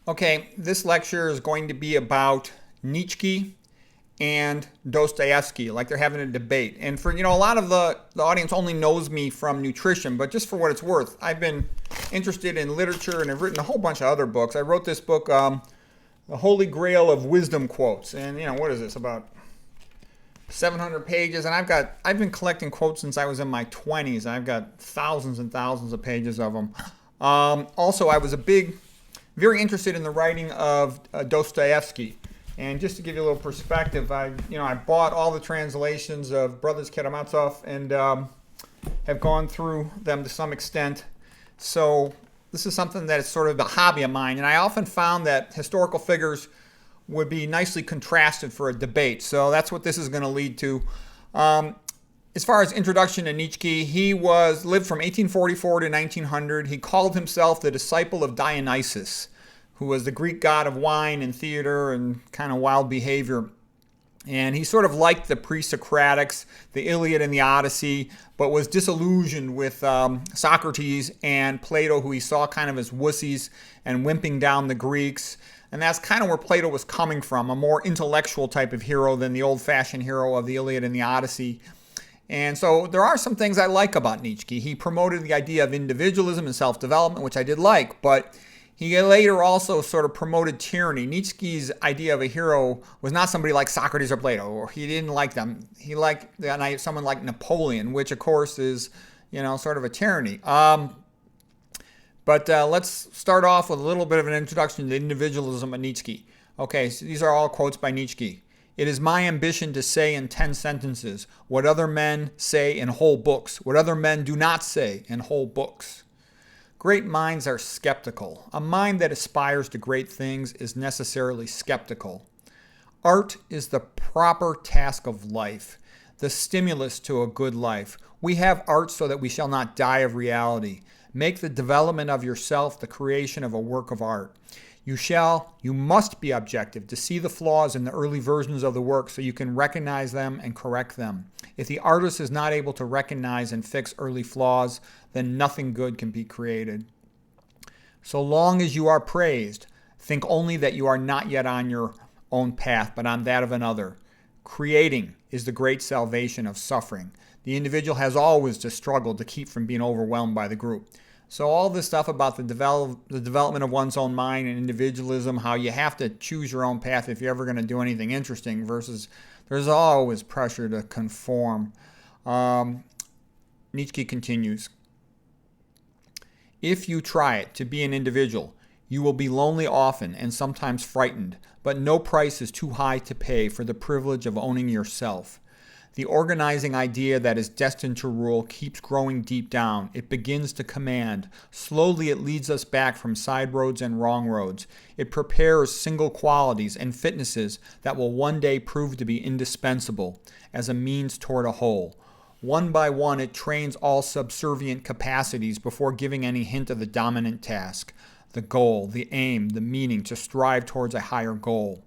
Okay, this lecture is going to be about Nietzsche and Dostoevsky, like they're having a debate. And for, a lot of the audience only knows me from nutrition, but just for what it's worth, I've been interested in literature and I've written a whole bunch of other books. I wrote this book, The Holy Grail of Wisdom Quotes. And, what is this, about 700 pages? And I've been collecting quotes since I was in my 20s. I've got thousands and thousands of pages of them. Also, I was very interested in the writing of Dostoevsky. And just to give you a little perspective, I bought all the translations of Brothers Karamazov and have gone through them to some extent. So this is something that is sort of a hobby of mine. And I often found that historical figures would be nicely contrasted for a debate. So that's what this is going to lead to. As far as introduction to Nietzsche, he lived from 1844 to 1900. He called himself the disciple of Dionysus, who was the Greek god of wine and theater and kind of wild behavior. And he sort of liked the pre-Socratics, the Iliad and the Odyssey, but was disillusioned with Socrates and Plato, who he saw kind of as wussies and wimping down the Greeks. And that's kind of where Plato was coming from, a more intellectual type of hero than the old-fashioned hero of the Iliad and the Odyssey. And so there are some things I like about Nietzsche. He promoted the idea of individualism and self-development, which I did like, but he later also sort of promoted tyranny. Nietzsche's idea of a hero was not somebody like Socrates or Plato, or he didn't like them. He liked someone like Napoleon, which of course is, sort of a tyranny. But let's start off with a little bit of an introduction to the individualism of Nietzsche. Okay, so these are all quotes by Nietzsche. It is my ambition to say in 10 sentences what other men say in whole books, what other men do not say in whole books. Great minds are skeptical. A mind that aspires to great things is necessarily skeptical. Art is the proper task of life, the stimulus to a good life. We have art so that we shall not die of reality. Make the development of yourself the creation of a work of art. You must be objective to see the flaws in the early versions of the work so you can recognize them and correct them. If the artist is not able to recognize and fix early flaws, then nothing good can be created. So long as you are praised, think only that you are not yet on your own path, but on that of another. Creating is the great salvation of suffering. The individual has always to struggle to keep from being overwhelmed by the group. So all this stuff about the development of one's own mind and individualism, how you have to choose your own path if you're ever going to do anything interesting versus there's always pressure to conform. Nietzsche continues, if you try it to be an individual, you will be lonely often and sometimes frightened, but no price is too high to pay for the privilege of owning yourself. The organizing idea that is destined to rule keeps growing deep down. It begins to command. Slowly it leads us back from side roads and wrong roads. It prepares single qualities and fitnesses that will one day prove to be indispensable as a means toward a whole. One by one it trains all subservient capacities before giving any hint of the dominant task, the goal, the aim, the meaning, to strive towards a higher goal.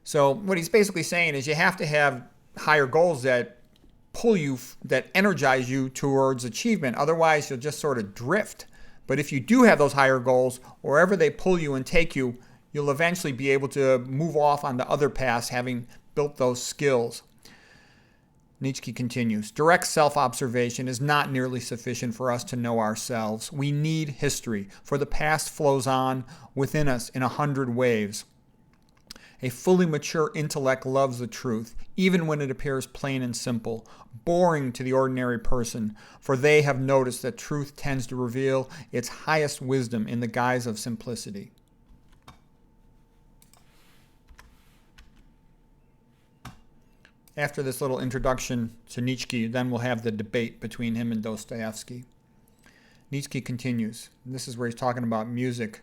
So what he's basically saying is you have to have higher goals that pull you, that energize you towards achievement. Otherwise, you'll just sort of drift. But if you do have those higher goals, wherever they pull you and take you, you'll eventually be able to move off onto other paths, having built those skills. Nietzsche continues, direct self-observation is not nearly sufficient for us to know ourselves. We need history, for the past flows on within us in 100 waves. A fully mature intellect loves the truth, even when it appears plain and simple, boring to the ordinary person, for they have noticed that truth tends to reveal its highest wisdom in the guise of simplicity. After this little introduction to Nietzsche, then we'll have the debate between him and Dostoevsky. Nietzsche continues. This is where he's talking about music.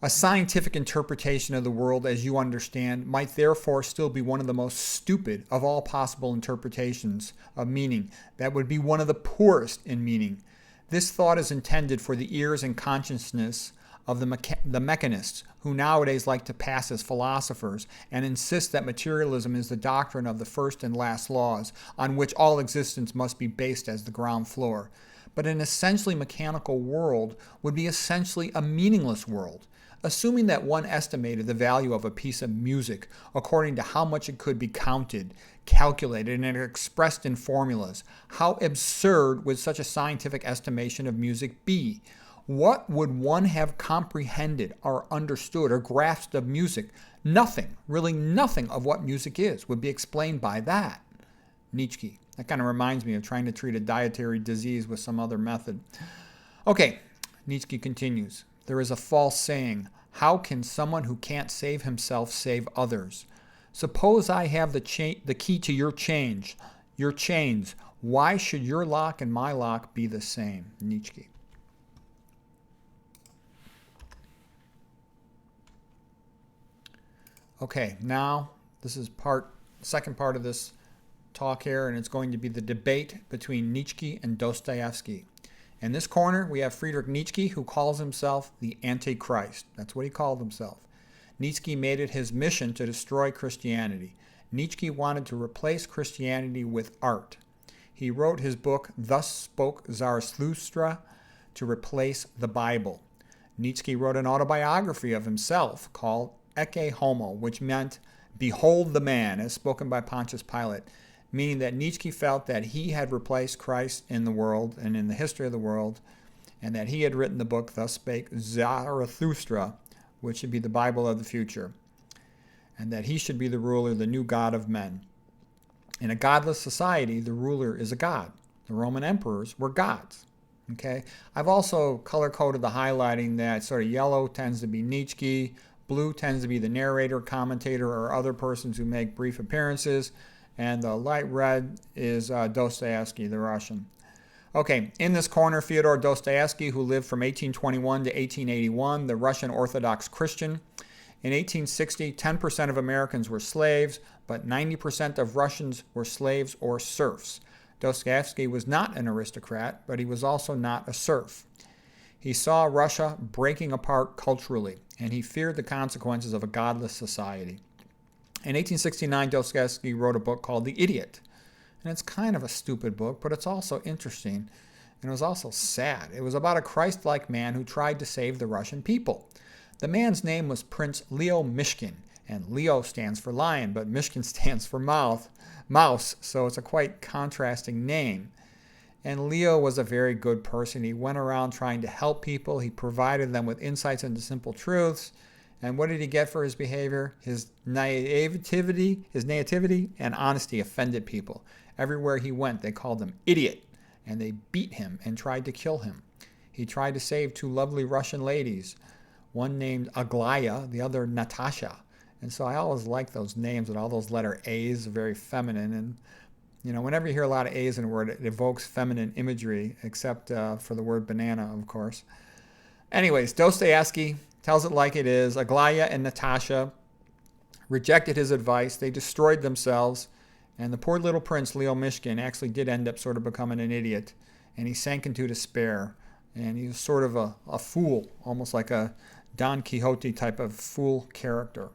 A scientific interpretation of the world as you understand might therefore still be one of the most stupid of all possible interpretations of meaning. That would be one of the poorest in meaning. This thought is intended for the ears and consciousness of the mechanists, who nowadays like to pass as philosophers and insist that materialism is the doctrine of the first and last laws, on which all existence must be based as the ground floor. But an essentially mechanical world would be essentially a meaningless world. Assuming that one estimated the value of a piece of music according to how much it could be counted, calculated, and expressed in formulas, how absurd would such a scientific estimation of music be? What would one have comprehended or understood or grasped of music? Nothing, really nothing of what music is would be explained by that. Nietzsche. That kind of reminds me of trying to treat a dietary disease with some other method. Okay, Nietzsche continues. There is a false saying, how can someone who can't save himself save others? Suppose I have the key to your chains. Why should your lock and my lock be the same? Nietzsche. Okay, now this is second part of this talk here, and it's going to be the debate between Nietzsche and Dostoevsky. In this corner, we have Friedrich Nietzsche, who calls himself the Antichrist. That's what he called himself. Nietzsche made it his mission to destroy Christianity. Nietzsche wanted to replace Christianity with art. He wrote his book, Thus Spoke Zarathustra, to replace the Bible. Nietzsche wrote an autobiography of himself called Ecce Homo, which meant, Behold the Man, as spoken by Pontius Pilate, meaning that Nietzsche felt that he had replaced Christ in the world and in the history of the world, and that he had written the book, Thus Spake Zarathustra, which should be the Bible of the future, and that he should be the ruler, the new God of men. In a godless society, the ruler is a god. The Roman emperors were gods. Okay? I've also color-coded the highlighting that sort of yellow tends to be Nietzsche, blue tends to be the narrator, commentator, or other persons who make brief appearances, and the light red is Dostoevsky, the Russian. Okay, in this corner, Fyodor Dostoevsky, who lived from 1821 to 1881, the Russian Orthodox Christian. In 1860, 10% of Americans were slaves, but 90% of Russians were slaves or serfs. Dostoevsky was not an aristocrat, but he was also not a serf. He saw Russia breaking apart culturally, and he feared the consequences of a godless society. In 1869, Dostoevsky wrote a book called The Idiot. And it's kind of a stupid book, but it's also interesting. And it was also sad. It was about a Christ-like man who tried to save the Russian people. The man's name was Prince Leo Mishkin. And Leo stands for lion, but Mishkin stands for mouse. So it's a quite contrasting name. And Leo was a very good person. He went around trying to help people. He provided them with insights into simple truths. And what did he get for his behavior? His naivety and honesty offended people. Everywhere he went, they called him idiot, and they beat him and tried to kill him. He tried to save two lovely Russian ladies, one named Aglaya, the other Natasha. And so I always like those names with all those letter A's, very feminine. And, you know, whenever you hear a lot of A's in a word, it evokes feminine imagery, except for the word banana, of course. Anyways, Dostoevsky tells it like it is. Aglaya and Natasha rejected his advice. They destroyed themselves. And the poor little prince, Leo Mishkin, actually did end up sort of becoming an idiot. And he sank into despair. And he was sort of a fool, almost like a Don Quixote type of fool character.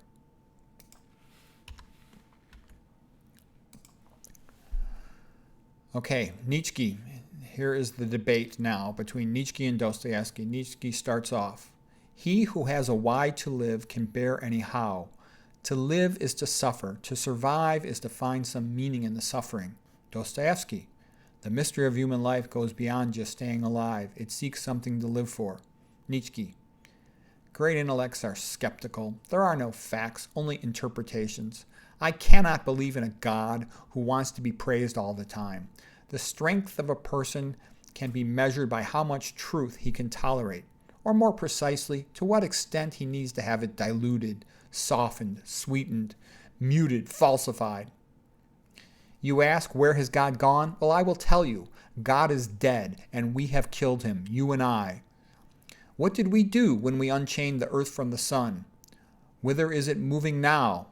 Okay, Nietzsche. Here is the debate now between Nietzsche and Dostoevsky. Nietzsche starts off. He who has a why to live can bear any how. To live is to suffer. To survive is to find some meaning in the suffering. Dostoevsky. The mystery of human life goes beyond just staying alive. It seeks something to live for. Nietzsche. Great intellects are skeptical. There are no facts, only interpretations. I cannot believe in a God who wants to be praised all the time. The strength of a person can be measured by how much truth he can tolerate. Or more precisely, to what extent he needs to have it diluted, softened, sweetened, muted, falsified. You ask, where has God gone? Well, I will tell you, God is dead, and we have killed him, you and I. What did we do when we unchained the earth from the sun? Whither is it moving now?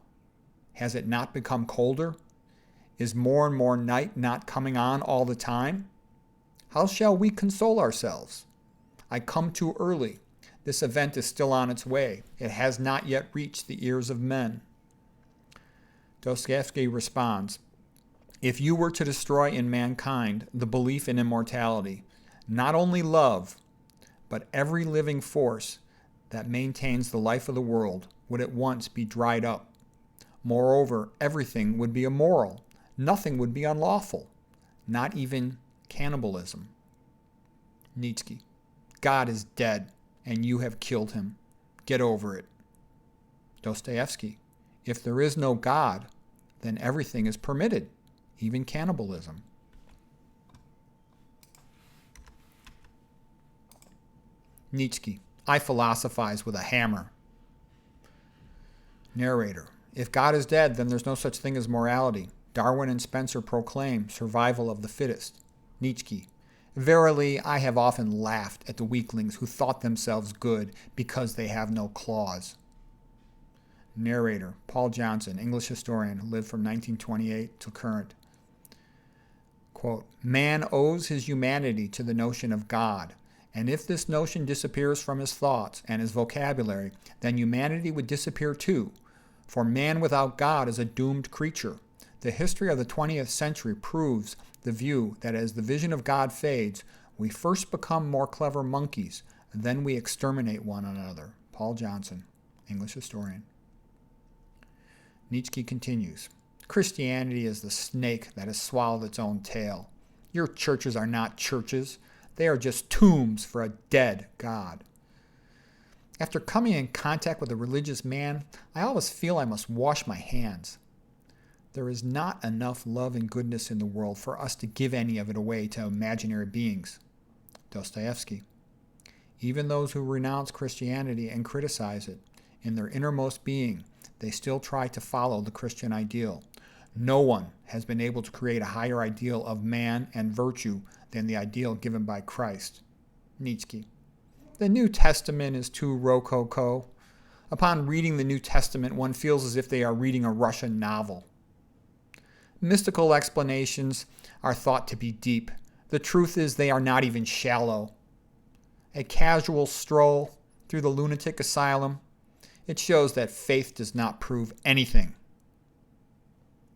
Has it not become colder? Is more and more night not coming on all the time? How shall we console ourselves? I come too early. This event is still on its way. It has not yet reached the ears of men. Dostoevsky responds, if you were to destroy in mankind the belief in immortality, not only love, but every living force, that maintains the life of the world would at once be dried up. Moreover, everything would be immoral. Nothing would be unlawful, not even cannibalism. Nietzsche. God is dead, and you have killed him. Get over it. Dostoevsky. If there is no God, then everything is permitted, even cannibalism. Nietzsche. I philosophize with a hammer. Narrator. If God is dead, then there's no such thing as morality. Darwin and Spencer proclaim survival of the fittest. Nietzsche. Verily, I have often laughed at the weaklings who thought themselves good because they have no claws. Narrator. Paul Johnson, English historian who lived from 1928 to current. Quote, man owes his humanity to the notion of God, and if this notion disappears from his thoughts and his vocabulary, then humanity would disappear too, for man without God is a doomed creature. The history of the 20th century proves the view that as the vision of God fades, we first become more clever monkeys, and then we exterminate one another. Paul Johnson, English historian. Nietzsche continues, Christianity is the snake that has swallowed its own tail. Your churches are not churches. They are just tombs for a dead God. After coming in contact with a religious man, I always feel I must wash my hands. There is not enough love and goodness in the world for us to give any of it away to imaginary beings. Dostoevsky. Even those who renounce Christianity and criticize it, in their innermost being, they still try to follow the Christian ideal. No one has been able to create a higher ideal of man and virtue than the ideal given by Christ. Nietzsche. The New Testament is too rococo. Upon reading the New Testament, one feels as if they are reading a Russian novel. Mystical explanations are thought to be deep. The truth is they are not even shallow. A casual stroll through the lunatic asylum, it shows that faith does not prove anything.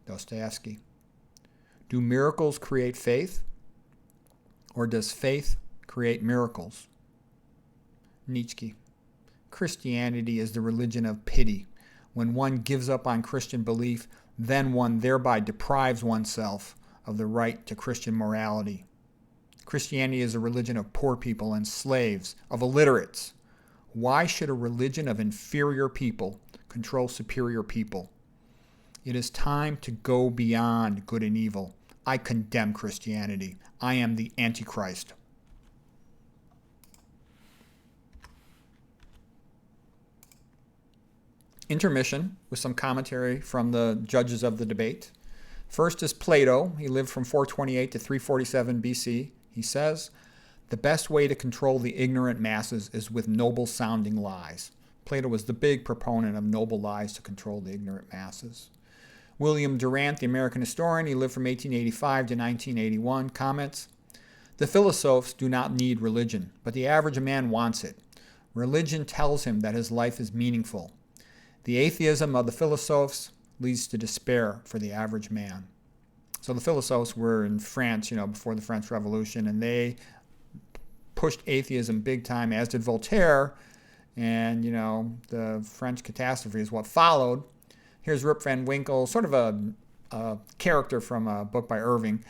Dostoevsky. Do miracles create faith? Or does faith create miracles? Nietzsche. Christianity is the religion of pity. When one gives up on Christian belief, then one thereby deprives oneself of the right to Christian morality. Christianity is a religion of poor people and slaves, of illiterates. Why should a religion of inferior people control superior people? It is time to go beyond good and evil. I condemn Christianity. I am the Antichrist. Intermission with some commentary from the judges of the debate. First is Plato. He lived from 428 to 347 BC. He says, the best way to control the ignorant masses is with noble-sounding lies. Plato was the big proponent of noble lies to control the ignorant masses. William Durant, the American historian, he lived from 1885 to 1981, comments, the philosophes do not need religion, but the average man wants it. Religion tells him that his life is meaningful. The atheism of the philosophes leads to despair for the average man. So the philosophes were in France, before the French Revolution, and they pushed atheism big time, as did Voltaire, and, the French catastrophe is what followed. Here's Rip Van Winkle, sort of a character from a book by Irving.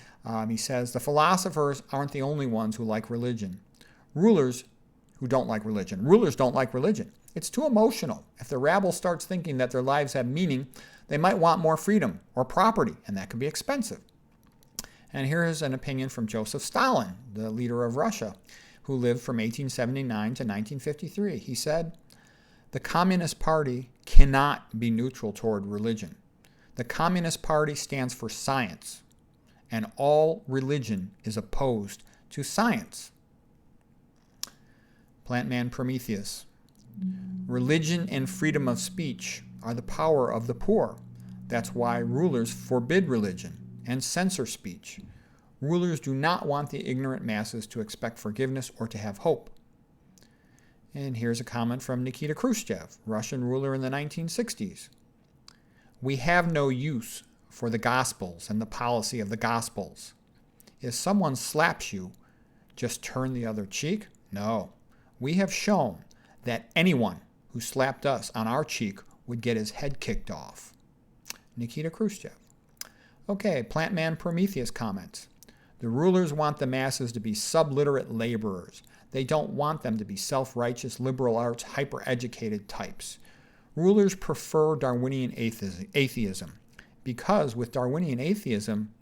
He says, the philosophers aren't the only ones who like religion. Rulers don't like religion. It's too emotional. If the rabble starts thinking that their lives have meaning, they might want more freedom or property, and that can be expensive. And here's an opinion from Joseph Stalin, the leader of Russia, who lived from 1879 to 1953. He said, the Communist Party cannot be neutral toward religion. The Communist Party stands for science, and all religion is opposed to science. Plantman Prometheus. Religion and freedom of speech are the power of the poor. That's why rulers forbid religion and censor speech. Rulers do not want the ignorant masses to expect forgiveness or to have hope. And here's a comment from Nikita Khrushchev, Russian ruler in the 1960s. We have no use for the Gospels and the policy of the Gospels. If someone slaps you, just turn the other cheek? No. We have shown that anyone who slapped us on our cheek would get his head kicked off. Nikita Khrushchev. Okay, Plant Man Prometheus comments. The rulers want the masses to be subliterate laborers. They don't want them to be self-righteous, liberal arts, hyper-educated types. Rulers prefer Darwinian atheism because with Darwinian atheism,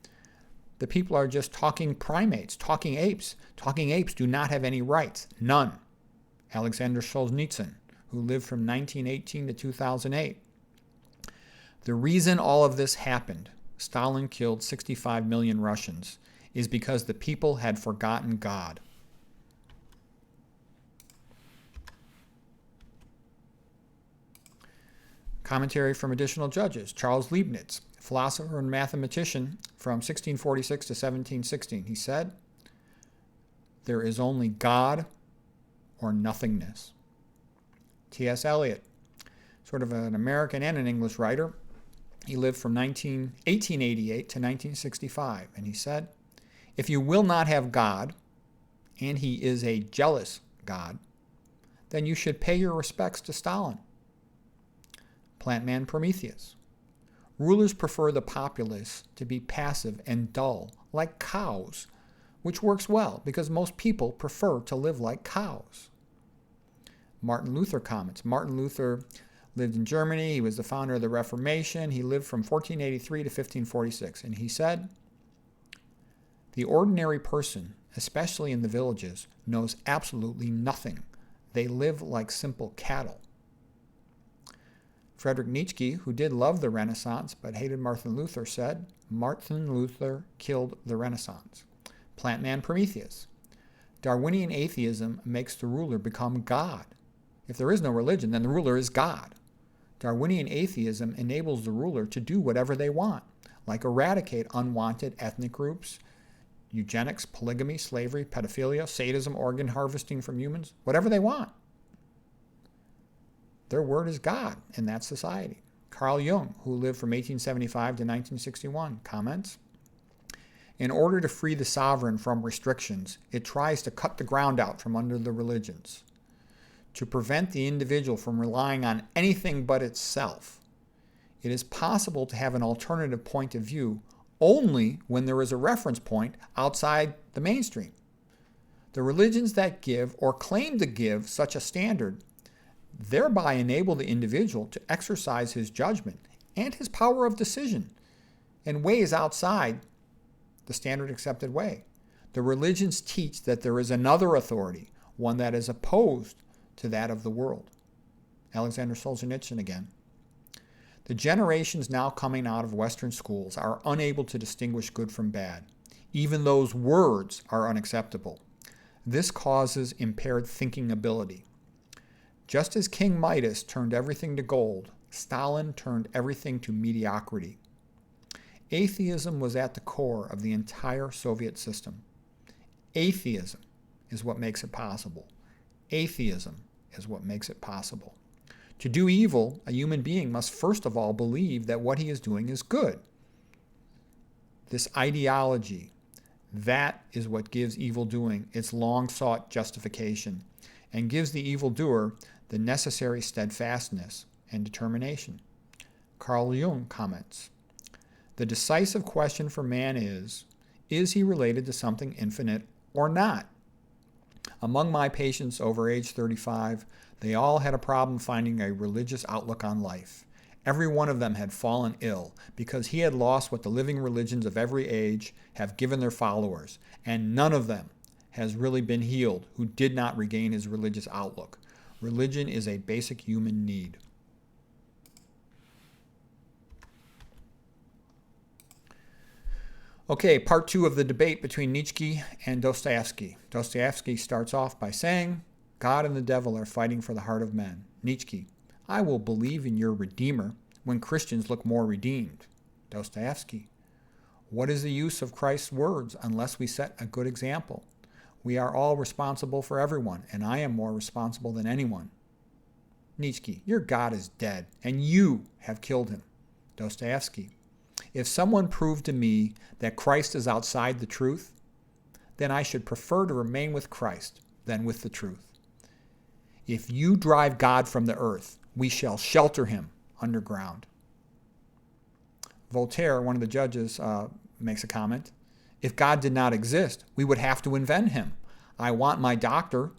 the people are just talking primates, talking apes. Talking apes do not have any rights, none. Alexander Solzhenitsyn, who lived from 1918 to 2008. The reason all of this happened, Stalin killed 65 million Russians, is because the people had forgotten God. Commentary from additional judges. Charles Liebniz, philosopher and mathematician from 1646 to 1716. He said, "There is only God or nothingness." T.S. Eliot, sort of an American and an English writer. He lived from 1888 to 1965, and he said, "If you will not have God, and he is a jealous God, then you should pay your respects to Stalin." Plant Man Prometheus. Rulers prefer the populace to be passive and dull, like cows, which works well because most people prefer to live like cows. Martin Luther comments. Martin Luther lived in Germany. He was the founder of the Reformation. He lived from 1483 to 1546. And he said, "The ordinary person, especially in the villages, knows absolutely nothing. They live like simple cattle." Friedrich Nietzsche, who did love the Renaissance but hated Martin Luther, said, "Martin Luther killed the Renaissance." Plant Man Prometheus. Darwinian atheism makes the ruler become God. If there is no religion, then the ruler is God. Darwinian atheism enables the ruler to do whatever they want, like eradicate unwanted ethnic groups, eugenics, polygamy, slavery, pedophilia, sadism, organ harvesting from humans, whatever they want. Their word is God in that society. Carl Jung, who lived from 1875 to 1961, comments, "In order to free the sovereign from restrictions, it tries to cut the ground out from under the religions. To prevent the individual from relying on anything but itself, it is possible to have an alternative point of view only when there is a reference point outside the mainstream. The religions that give or claim to give such a standard thereby enable the individual to exercise his judgment and his power of decision in ways outside the standard accepted way. The religions teach that there is another authority, one that is opposed to that of the world." Alexander Solzhenitsyn again. "The generations now coming out of Western schools are unable to distinguish good from bad. Even those words are unacceptable. This causes impaired thinking ability. Just as King Midas turned everything to gold, Stalin turned everything to mediocrity. Atheism was at the core of the entire Soviet system. Atheism is what makes it possible. Atheism is what makes it possible. To do evil, a human being must first of all believe that what he is doing is good. This ideology, that is what gives evil doing its long-sought justification and gives the evildoer the necessary steadfastness and determination." Carl Jung comments, "The decisive question for man is he related to something infinite or not? Among my patients over age 35, they all had a problem finding a religious outlook on life. Every one of them had fallen ill because he had lost what the living religions of every age have given their followers, and none of them has really been healed who did not regain his religious outlook. Religion is a basic human need." Okay, part 2 of the debate between Nietzsche and Dostoevsky. Dostoevsky starts off by saying, "God and the devil are fighting for the heart of men." Nietzsche, "I will believe in your Redeemer when Christians look more redeemed." Dostoevsky, "What is the use of Christ's words unless we set a good example? We are all responsible for everyone, and I am more responsible than anyone." Nietzsche, "Your God is dead, and you have killed him." Dostoevsky, "If someone proved to me that Christ is outside the truth, then I should prefer to remain with Christ than with the truth. If you drive God from the earth, we shall shelter him underground. Voltaire, one of the judges, makes a comment. If God did not exist, we would have to invent him. I want my doctor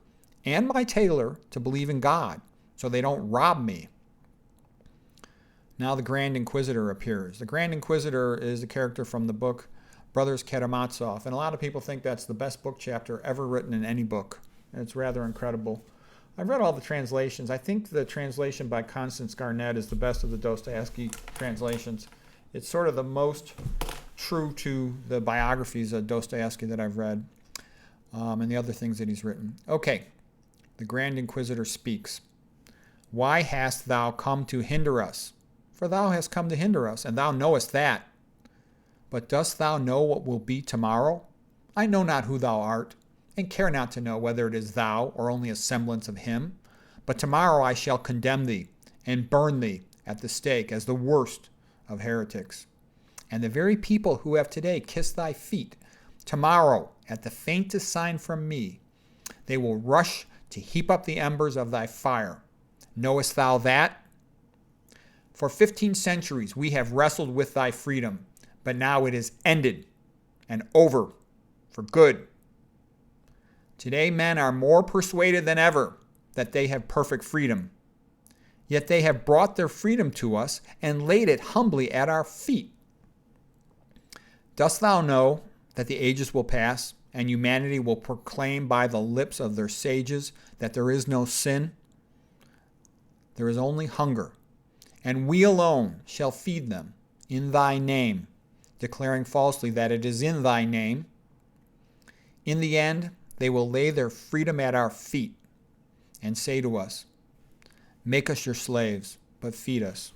and my tailor to believe in God so they don't rob me. Now the Grand Inquisitor appears. The Grand Inquisitor is a character from the book Brothers Karamazov, and a lot of people think that's the best book chapter ever written in any book. And it's rather incredible. I've read all the translations. I think the translation by Constance Garnett is the best of the Dostoevsky translations. It's sort of the most true to the biographies of Dostoevsky that I've read, and the other things that he's written. Okay, the Grand Inquisitor speaks. Why hast thou come to hinder us? For thou hast come to hinder us, and thou knowest that. But dost thou know what will be tomorrow? I know not who thou art, and care not to know whether it is thou or only a semblance of him. But tomorrow I shall condemn thee, and burn thee at the stake as the worst of heretics. And the very people who have today kissed thy feet, tomorrow, at the faintest sign from me, they will rush to heap up the embers of thy fire. Knowest thou that? For 15 centuries we have wrestled with thy freedom, but now it is ended and over for good. Today men are more persuaded than ever that they have perfect freedom. Yet they have brought their freedom to us and laid it humbly at our feet. Dost thou know that the ages will pass, and humanity will proclaim by the lips of their sages that there is no sin? There is only hunger, and we alone shall feed them in thy name, declaring falsely that it is in thy name. In the end, they will lay their freedom at our feet and say to us, make us your slaves, but feed us.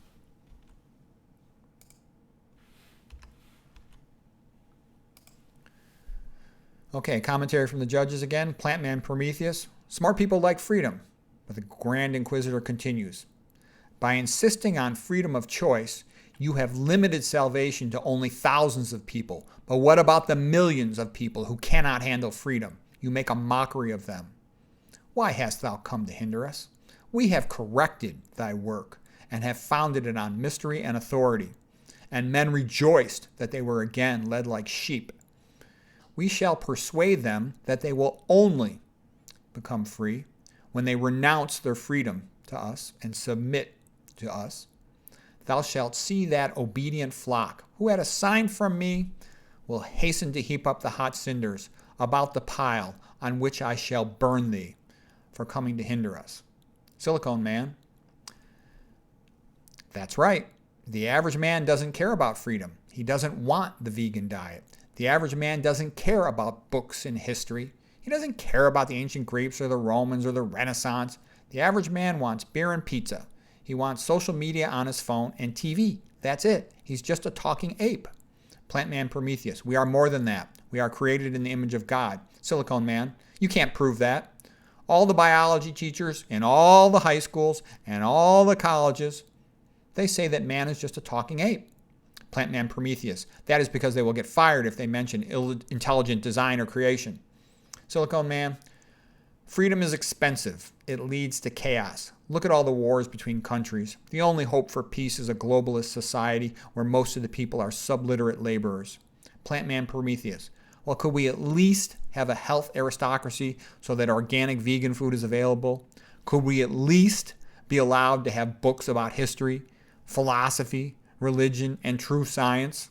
Okay, commentary from the judges again. Plant man Prometheus. Smart people like freedom, but the Grand Inquisitor continues. By insisting on freedom of choice, you have limited salvation to only thousands of people. But what about the millions of people who cannot handle freedom? You make a mockery of them. Why hast thou come to hinder us? We have corrected thy work and have founded it on mystery and authority. And men rejoiced that they were again led like sheep. We shall persuade them that they will only become free when they renounce their freedom to us and submit to us. Thou shalt see that obedient flock, who at a sign from me will hasten to heap up the hot cinders about the pile on which I shall burn thee for coming to hinder us. Silicone man. That's right. The average man doesn't care about freedom. He doesn't want the vegan diet. The average man doesn't care about books and history. He doesn't care about the ancient Greeks or the Romans or the Renaissance. The average man wants beer and pizza. He wants social media on his phone and TV. That's it. He's just a talking ape. Plant man Prometheus. We are more than that. We are created in the image of God. Silicone man. You can't prove that. All the biology teachers in all the high schools and all the colleges, they say that man is just a talking ape. Plant man Prometheus. That is because they will get fired if they mention intelligent design or creation. Silicone man. Freedom is expensive. It leads to chaos. Look at all the wars between countries. The only hope for peace is a globalist society where most of the people are subliterate laborers. Plant man Prometheus. Well, could we at least have a health aristocracy so that organic vegan food is available? Could we at least be allowed to have books about history, philosophy, religion, and true science?